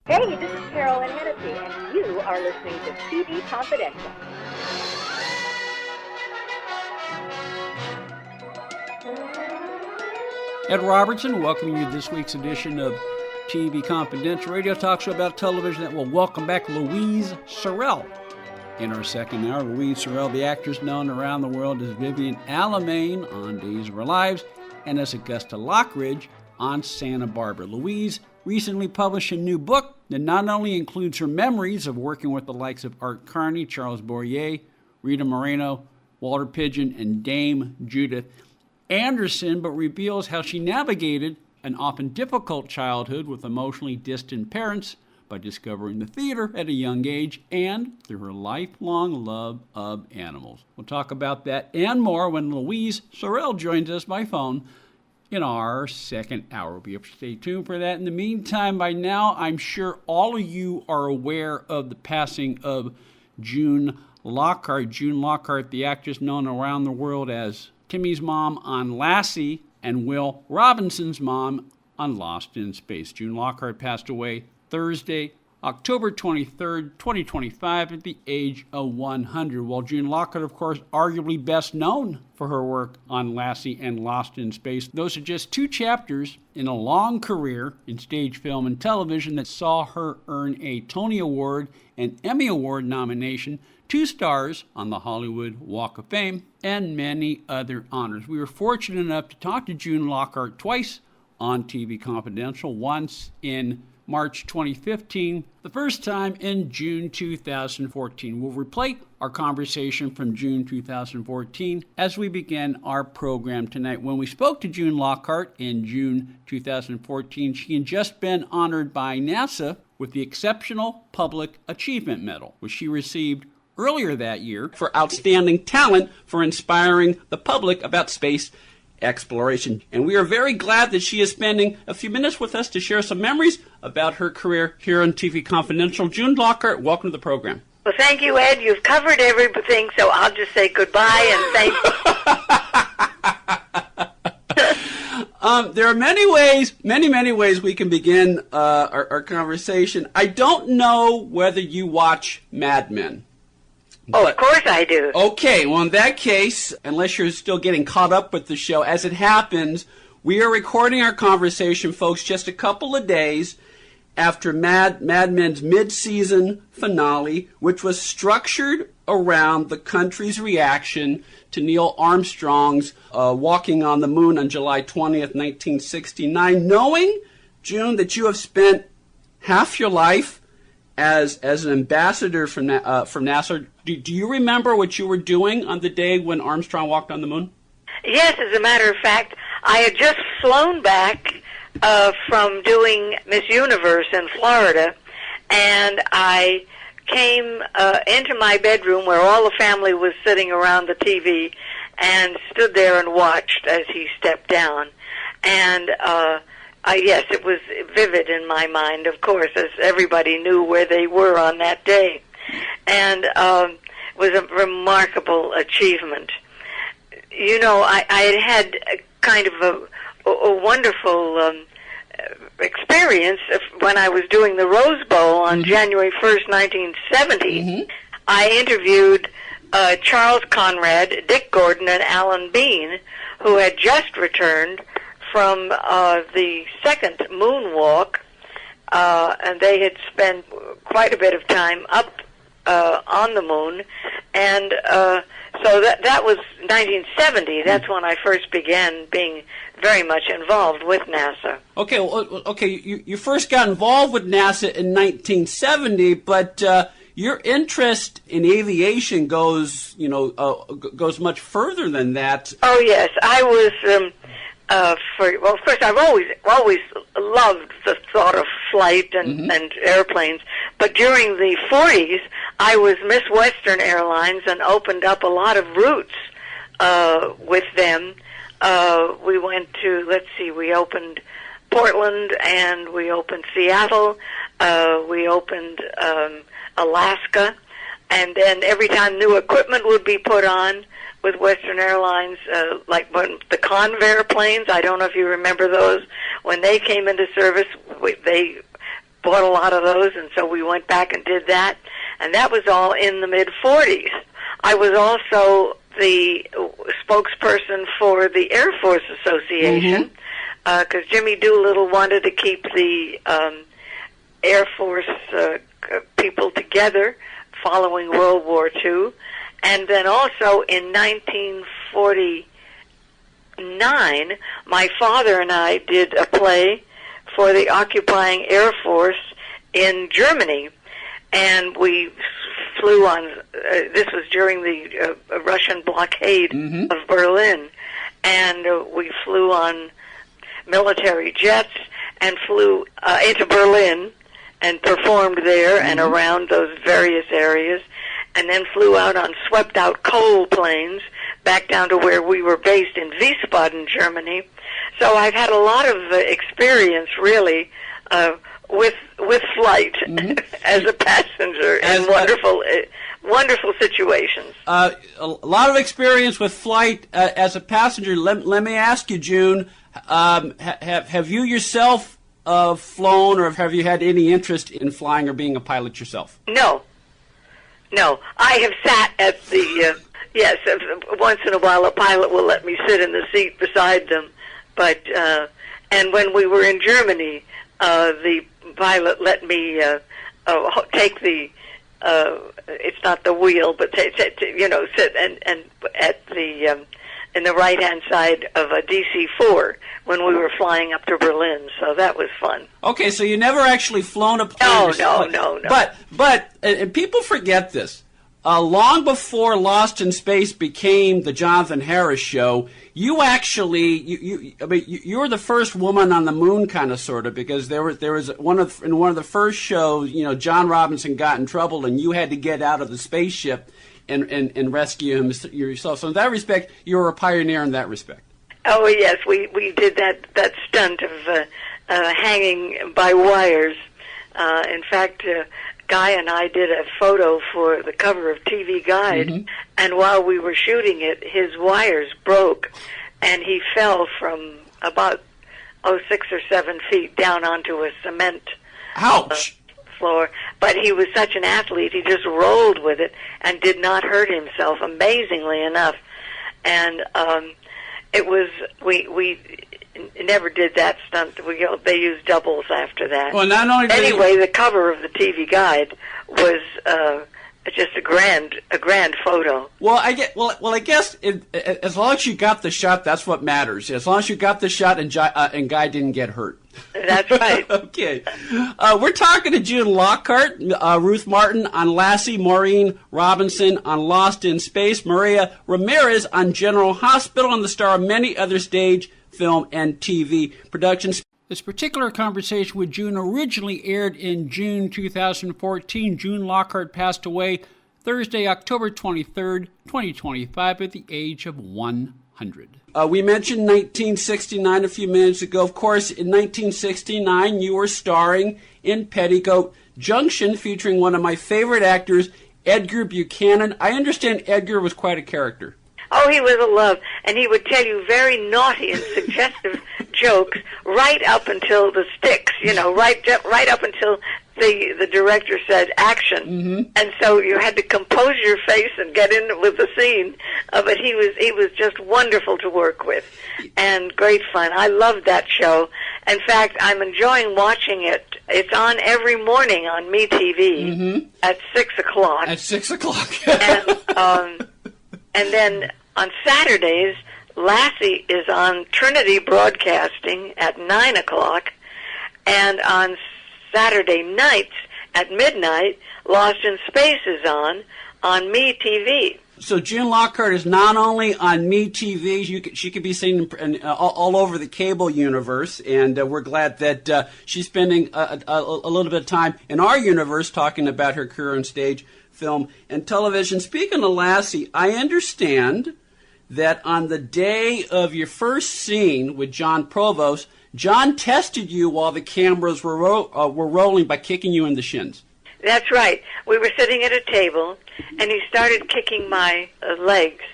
Hey, this is Carolyn Hennessy, and you are listening to TV Confidential. Ed Robertson welcoming you to this week's edition of TV Confidential, radio talk show about television that will welcome back Louise Sorel. In our second hour, Louise Sorel, the actress known around the world as Vivian Alamain on Days of Our Lives and as Augusta Lockridge on Santa Barbara. Louise recently published a new book that not only includes her memories of working with the likes of Art Carney, Charles Boyer, Rita Moreno, Walter Pidgeon, and Dame Judith Anderson, but reveals how she navigated an often difficult childhood with emotionally distant parents by discovering the theater at a young age and through her lifelong love of animals. We'll talk about that and more when Louise Sorel joins us by phone in our second hour. We'll be able to stay tuned for that. In the meantime, by now, I'm sure all of you are aware of the passing of June Lockhart. June Lockhart, the actress known around the world as Timmy's mom on Lassie and Will Robinson's mom on Lost in Space. June Lockhart passed away Thursday, October 23rd, 2025, at the age of 100. While June Lockhart, of course, arguably best known for her work on Lassie and Lost in Space, those are just two chapters in a long career in stage, film, and television that saw her earn a Tony Award and Emmy Award nomination, 2 stars on the Hollywood Walk of Fame, and many other honors. We were fortunate enough to talk to June Lockhart twice on TV Confidential, once in March 2015, the first time in June 2014. We'll replay our conversation from June 2014 as we begin our program tonight. When we spoke to June Lockhart in June 2014, she had just been honored by NASA with the Exceptional Public Achievement Medal, which she received earlier that year for outstanding talent for inspiring the public about space exploration. And we are very glad that she is spending a few minutes with us to share some memories about her career here on TV Confidential. June Lockhart, welcome to the program. Well, thank you, Ed. You've covered everything, so I'll just say goodbye and thank you. There are many ways we can begin our conversation. I don't know whether you watch Mad Men. Oh, of course I do. Okay, well, in that case, unless you're still getting caught up with the show, as it happens, we are recording our conversation, folks, just a couple of days after Mad Men's mid-season finale, which was structured around the country's reaction to Neil Armstrong's walking on the moon on July 20th, 1969. Knowing, June, that you have spent half your life as an ambassador from NASA, do you remember what you were doing on the day when Armstrong walked on the moon? Yes, as a matter of fact, I had just flown back from doing Miss Universe in Florida, and I came into my bedroom where all the family was sitting around the TV and stood there and watched as he stepped down. And yes, it was vivid in my mind, of course, as everybody knew where they were on that day. And it was a remarkable achievement. You know, I had a kind of a wonderful experience when I was doing the Rose Bowl on January 1st, 1970. Mm-hmm. I interviewed Charles Conrad, Dick Gordon, and Alan Bean, who had just returned from the second moonwalk, and they had spent quite a bit of time up on the moon, and so that was 1970. That's when I first began being very much involved with NASA. Okay, you first got involved with NASA in 1970, but your interest in aviation goes much further than that. Oh yes, I was. Of course, I've always loved the thought of flight and airplanes. But during the 40s, I was Miss Western Airlines and opened up a lot of routes with them. We went to, we opened Portland and we opened Seattle. We opened Alaska, and then every time new equipment would be put on with Western Airlines, like when the Convair planes, I don't know if you remember those, when they came into service, they bought a lot of those, and so we went back and did that. And that was all in the mid-40s. I was also the spokesperson for the Air Force Association, because Jimmy Doolittle wanted to keep the Air Force people together following World War II. And then also in 1949, my father and I did a play for the occupying Air Force in Germany. And we flew on, this was during the Russian blockade of Berlin. And we flew on military jets and flew into Berlin and performed there and around those various areas. And then flew out on swept-out coal planes back down to where we were based in Wiesbaden, Germany. So I've had a lot of experience, really, with flight as a passenger in wonderful situations. A lot of experience with flight as a passenger. Let me ask you, June, have you yourself flown, or have you had any interest in flying or being a pilot yourself? No, I have sat at the, yes, once in a while a pilot will let me sit in the seat beside them, but, and when we were in Germany, the pilot let me take the, it's not the wheel, but, sit and at the, in the right-hand side of a DC-4 when we were flying up to Berlin, so that was fun. Okay, so you never actually flown a plane? No. But and people forget this. Long before Lost in Space became the Jonathan Harris Show, you actually, you were the first woman on the moon, kind of, sort of, because there was in one of the first shows, John Robinson got in trouble, and you had to get out of the spaceship and rescue him yourself. So in that respect, you were a pioneer in that respect. Oh, yes, we did that stunt of hanging by wires. In fact, Guy and I did a photo for the cover of TV Guide, and while we were shooting it, his wires broke, and he fell from about 6 or 7 feet down onto a cement floor. But he was such an athlete, he just rolled with it and did not hurt himself, amazingly enough. And it was, we never did that stunt. They used doubles after that. Well, not only anyway, the cover of the TV Guide was just a grand photo. Well, I guess as long as you got the shot, that's what matters. As long as you got the shot and Guy didn't get hurt. That's right. Okay. We're talking to June Lockhart, Ruth Martin on Lassie, Maureen Robinson on Lost in Space, Maria Ramirez on General Hospital, and the star of many other stage, film, and TV productions. This particular conversation with June originally aired in June 2014. June Lockhart passed away Thursday, October 23rd, 2025, at the age of 100. We mentioned 1969 a few minutes ago. Of course, in 1969, you were starring in Petticoat Junction, featuring one of my favorite actors, Edgar Buchanan. I understand Edgar was quite a character. Oh, he was a love, and he would tell you very naughty and suggestive jokes right up until the sticks, right up until the director said action. And so you had to compose your face and get in with the scene. But he was just wonderful to work with and great fun. I loved that show. In fact, I'm enjoying watching it. It's on every morning on MeTV at 6 o'clock. At 6 o'clock. And then on Saturdays, Lassie is on Trinity Broadcasting at 9 o'clock. And on Saturday nights at midnight, Lost in Space is on MeTV. So June Lockhart is not only on MeTV, she could be seen all over the cable universe, and we're glad that she's spending a little bit of time in our universe talking about her career on stage, film, and television. Speaking of Lassie, I understand that on the day of your first scene with Jon Provost, Jon tested you while the cameras were rolling by kicking you in the shins. That's right. We were sitting at a table, and he started kicking my legs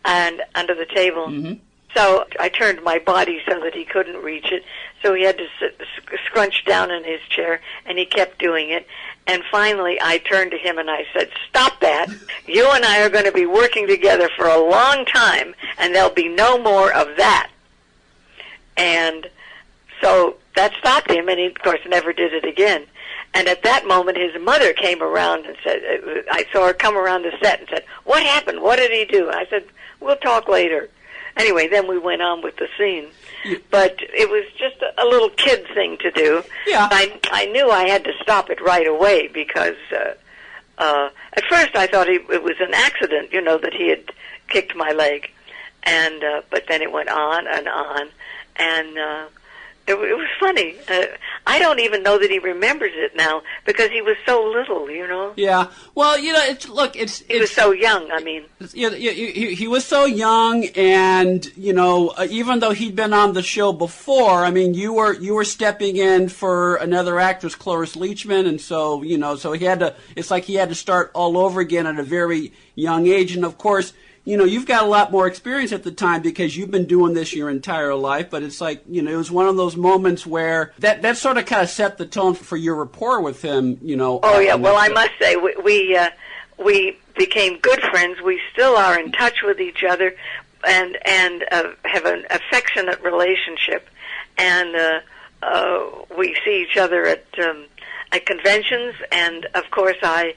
and under the table. So I turned my body so that he couldn't reach it. So he had to scrunch down in his chair, and he kept doing it. And finally, I turned to him and I said, "Stop that. You and I are going to be working together for a long time, and there'll be no more of that." And so that stopped him, and he, of course, never did it again. And at that moment, his mother came around and said, I saw her come around the set and said, "What happened? What did he do?" And I said, "We'll talk later." Anyway, then we went on with the scene. But it was just a little kid thing to do. Yeah. I knew I had to stop it right away because at first I thought it was an accident, that he had kicked my leg. And but then it went on and on. And it was funny. I don't even know that he remembers it now because he was so little, Yeah. Well, he was so young. I mean, he was so young, and even though he'd been on the show before, I mean, you were stepping in for another actress, Cloris Leachman, and so so he had to. It's like he had to start all over again at a very young age, and of course. You've got a lot more experience at the time because you've been doing this your entire life, but it's like, it was one of those moments where that sort of kind of set the tone for your rapport with him, Oh, yeah. Well, I must say, we became good friends. We still are in touch with each other and have an affectionate relationship. And we see each other at conventions, and, of course, I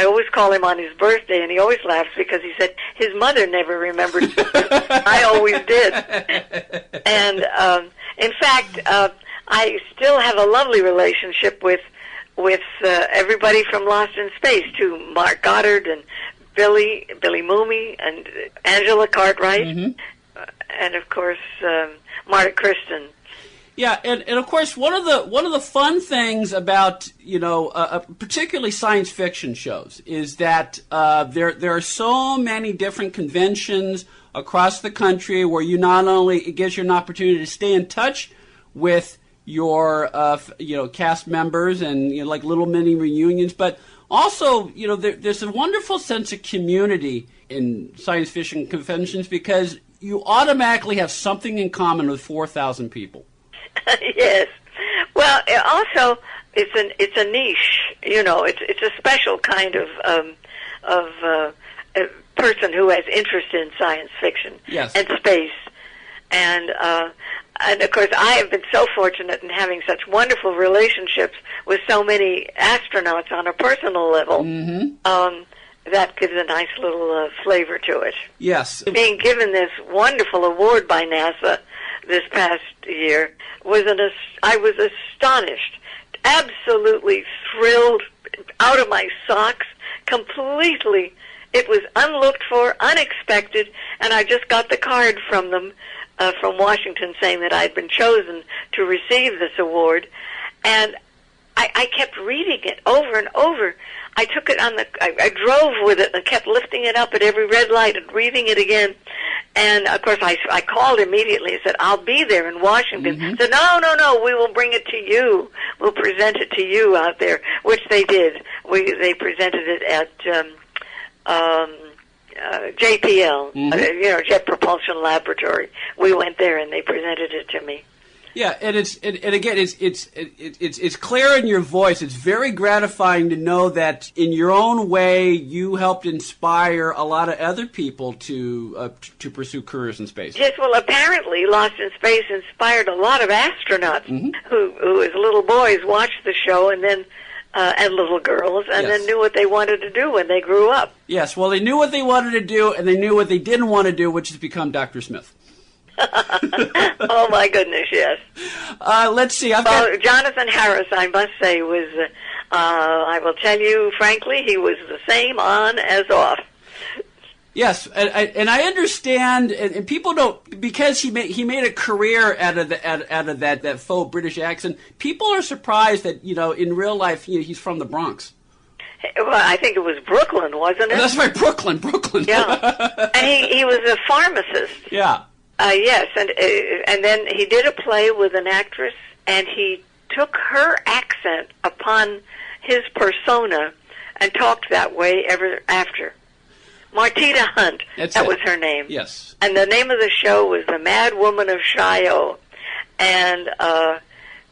always call him on his birthday, and he always laughs because he said his mother never remembered. I always did. And in fact, I still have a lovely relationship with everybody from Lost in Space, too. Mark Goddard and Billy Mooney and Angela Cartwright, and of course Marta Kristen. Yeah, and of course one of the fun things about particularly science fiction shows is that there are so many different conventions across the country where it gives you an opportunity to stay in touch with your cast members and like little mini reunions, but also there's a wonderful sense of community in science fiction conventions because you automatically have something in common with 4,000 people. Yes. Well, also it's a niche. It's a special kind of person who has interest in science fiction and space. And of course, I have been so fortunate in having such wonderful relationships with so many astronauts on a personal level. That gives a nice little flavor to it. Yes. Being given this wonderful award by NASA this past year I was astonished, absolutely thrilled, out of my socks, completely. It was unlooked for, unexpected, and I just got the card from them, from Washington, saying that I had been chosen to receive this award, and I kept reading it over and over. I took it I drove with it and kept lifting it up at every red light and reading it again. And, of course, I called immediately and said, "I'll be there in Washington." I said, No, we will bring it to you. We'll present it to you out there, which they did. They presented it at JPL, Jet Propulsion Laboratory. We went there and they presented it to me. Yeah, and it's clear in your voice. It's very gratifying to know that in your own way you helped inspire a lot of other people to pursue careers in space. Yes, well, apparently Lost in Space inspired a lot of astronauts who as little boys watched the show and then and little girls and then knew what they wanted to do when they grew up. Yes, well, they knew what they wanted to do and they knew what they didn't want to do, which is become Dr. Smith. Oh, my goodness, yes. Let's see. Jonathan Harris, I must say, was, I will tell you, frankly, he was the same on as off. Yes, and I understand, and people don't, because he made a career out of that faux British accent. People are surprised that in real life he's from the Bronx. Well, I think it was Brooklyn, wasn't it? That's right, Brooklyn. Yeah, and he was a pharmacist. Yeah. Yes, and then he did a play with an actress, and he took her accent upon his persona and talked that way ever after. Martita Hunt. That was her name. Yes. And the name of the show was The Mad Woman of Shiloh. And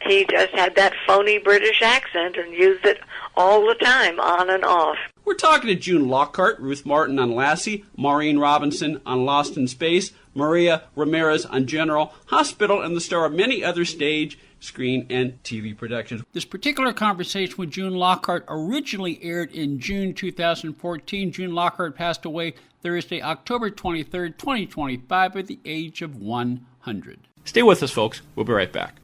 he just had that phony British accent and used it all the time, on and off. We're talking to June Lockhart, Ruth Martin on Lassie, Maureen Robinson on Lost in Space, Maria Ramirez on General Hospital, and the star of many other stage, screen, and TV productions. This particular conversation with June Lockhart originally aired in June 2014. June Lockhart passed away Thursday, October 23rd, 2025, at the age of 100. Stay with us, folks. We'll be right back.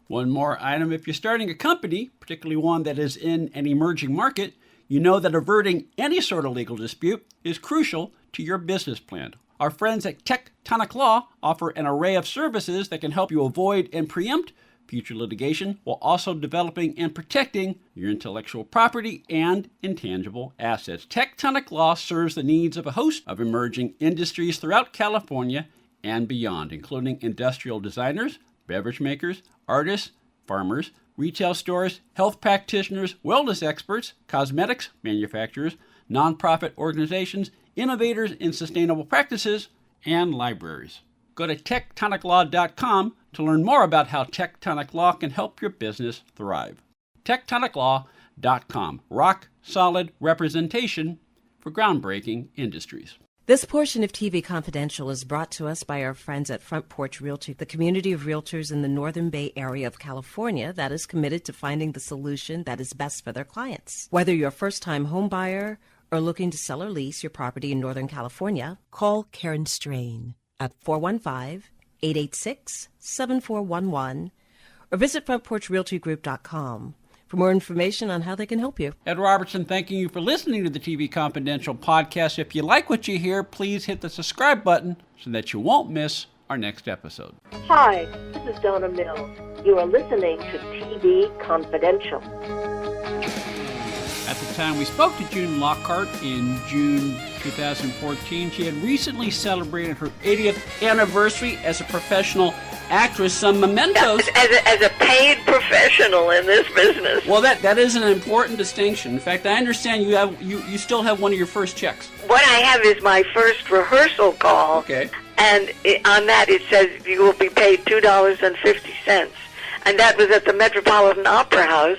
One more item. If you're starting a company, particularly one that is in an emerging market, you know that averting any sort of legal dispute is crucial to your business plan. Our friends at Tectonic Law offer an array of services that can help you avoid and preempt future litigation while also developing and protecting your intellectual property and intangible assets. Tectonic Law serves the needs of a host of emerging industries throughout California and beyond, including industrial designers, beverage makers, artists, farmers, retail stores, health practitioners, wellness experts, cosmetics manufacturers, nonprofit organizations, innovators in sustainable practices, and libraries. Go to tectoniclaw.com to learn more about how Tectonic Law can help your business thrive. tectoniclaw.com. Rock solid representation for groundbreaking industries. This portion of TV Confidential is brought to us by our friends at Front Porch Realty, the community of realtors in the Northern Bay Area of California that is committed to finding the solution that is best for their clients. Whether you're a first-time home buyer or looking to sell or lease your property in Northern California, call Karen Strain at 415-886-7411 or visit frontporchrealtygroup.com for more information on how they can help you. Ed Robertson, thanking you for listening to the TV Confidential podcast. If you like what you hear, please hit the subscribe button so that you won't miss our next episode. Hi, this is Donna Mills. You are listening to TV Confidential. At the time we spoke to June Lockhart in June 2014, she had recently celebrated her 80th anniversary as a professional actress. Some mementos. As a paid professional in this business. Well, that is an important distinction. In fact, I understand you still have one of your first checks. What I have is my first rehearsal call. Okay. And on that it says you will be paid $2.50. And that was at the Metropolitan Opera House.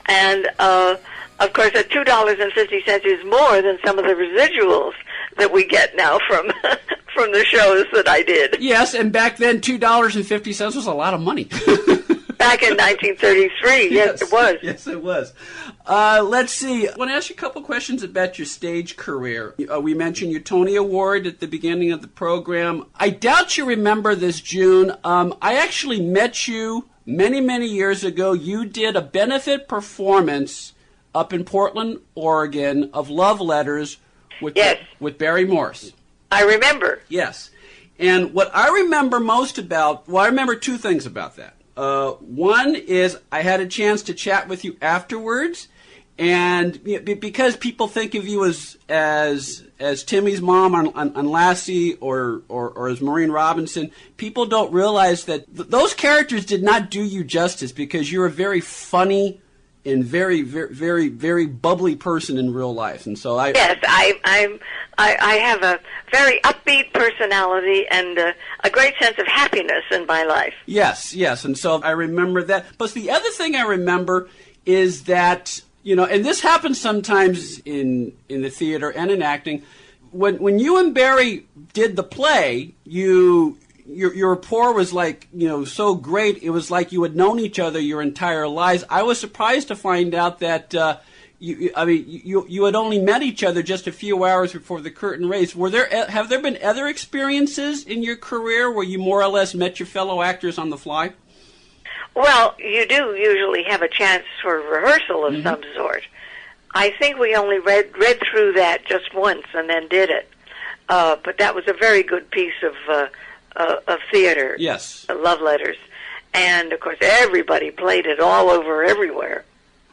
And of course, at $2.50 is more than some of the residuals that we get now from from the shows that I did. Yes, and back then $2.50 was a lot of money. Back in 1933, yes, it was. Yes, it was. Let's see. I want to ask you a couple questions about your stage career. We mentioned your Tony Award at the beginning of the program. I doubt you remember this, June. I actually met you many, many years ago. You did a benefit performance up in Portland, Oregon, of Love Letters with Barry Morse. I remember. Yes. And what I remember most about, I remember two things about that. One is I had a chance to chat with you afterwards, and because people think of you as Timmy's mom on Lassie or as Maureen Robinson, people don't realize that those characters did not do you justice, because you're a very funny and very, very, very, very bubbly person in real life. And so I have a very upbeat personality and a great sense of happiness in my life. Yes, and so I remember that. But the other thing I remember is that, and this happens sometimes in the theater and in acting, when you and Barry did the play, your rapport was so great. It was like you had known each other your entire lives. I was surprised to find out that you had only met each other just a few hours before the curtain raised. Have there been other experiences in your career where you more or less met your fellow actors on the fly? Well, you do usually have a chance for rehearsal of some sort. I think we only read through that just once and then did it. But that was a very good piece of theater. Yes. Love Letters. And, of course, everybody played it all over everywhere.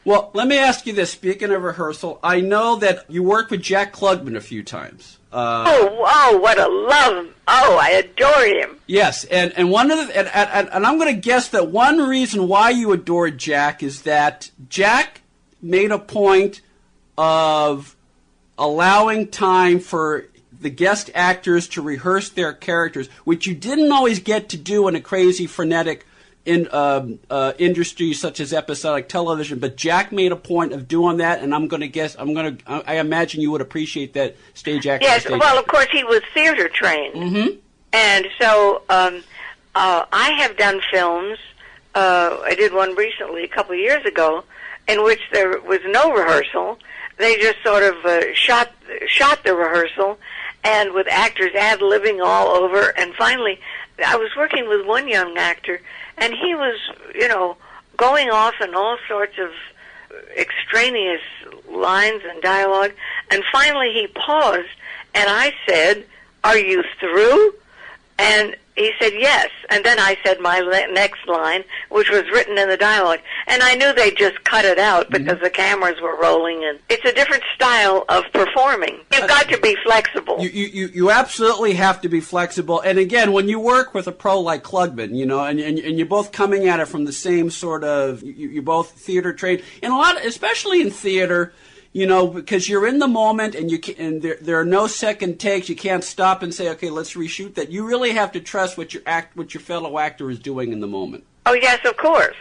Well, let me ask you this. Speaking of rehearsal, I know that you worked with Jack Klugman a few times. What a love. Oh, I adore him. Yes, and one of the, and I'm going to guess that one reason why you adored Jack is that Jack made a point of allowing time for the guest actors to rehearse their characters, which you didn't always get to do in a crazy, frenetic industry such as episodic television. But Jack made a point of doing that, and I imagine you would appreciate that, stage actor. Yes, well, of course, he was theater trained. Mm-hmm. And so I have done films. I did one recently, a couple of years ago, in which there was no rehearsal. They just sort of shot the rehearsal, and with actors ad-libbing all over. And finally, I was working with one young actor, and he was, going off in all sorts of extraneous lines and dialogue. And finally, he paused, and I said, "Are you through?" And he said, "Yes." And then I said my next line, which was written in the dialogue. And I knew they just cut it out because the cameras were rolling. And it's a different style of performing. You've got to be flexible. You absolutely have to be flexible. And again, when you work with a pro like Klugman, and you're both coming at it from the same sort of, you're both theater trained. And especially in theater, because you're in the moment and there are no second takes. You can't stop and say, okay, let's reshoot that. You really have to trust what your fellow actor is doing in the moment. Oh, yes, of course.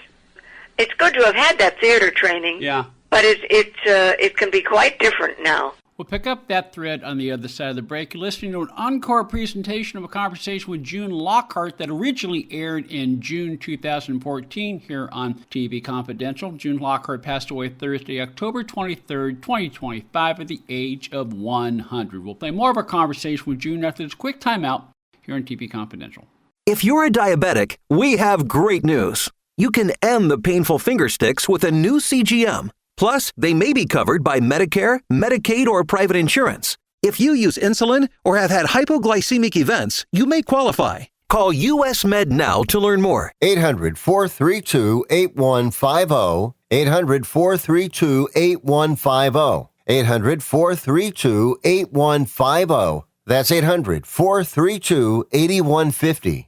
It's good to have had that theater training. Yeah. But it can be quite different now. We'll pick up that thread on the other side of the break. You're listening to an encore presentation of a conversation with June Lockhart that originally aired in June 2014 here on TV Confidential. June Lockhart passed away Thursday, October 23rd, 2025 at the age of 100. We'll play more of our conversation with June after this quick timeout here on TV Confidential. If you're a diabetic, we have great news. You can end the painful finger sticks with a new CGM. Plus, they may be covered by Medicare, Medicaid, or private insurance. If you use insulin or have had hypoglycemic events, you may qualify. Call US Med now to learn more. 800-432-8150. 800-432-8150. 800-432-8150. That's 800-432-8150.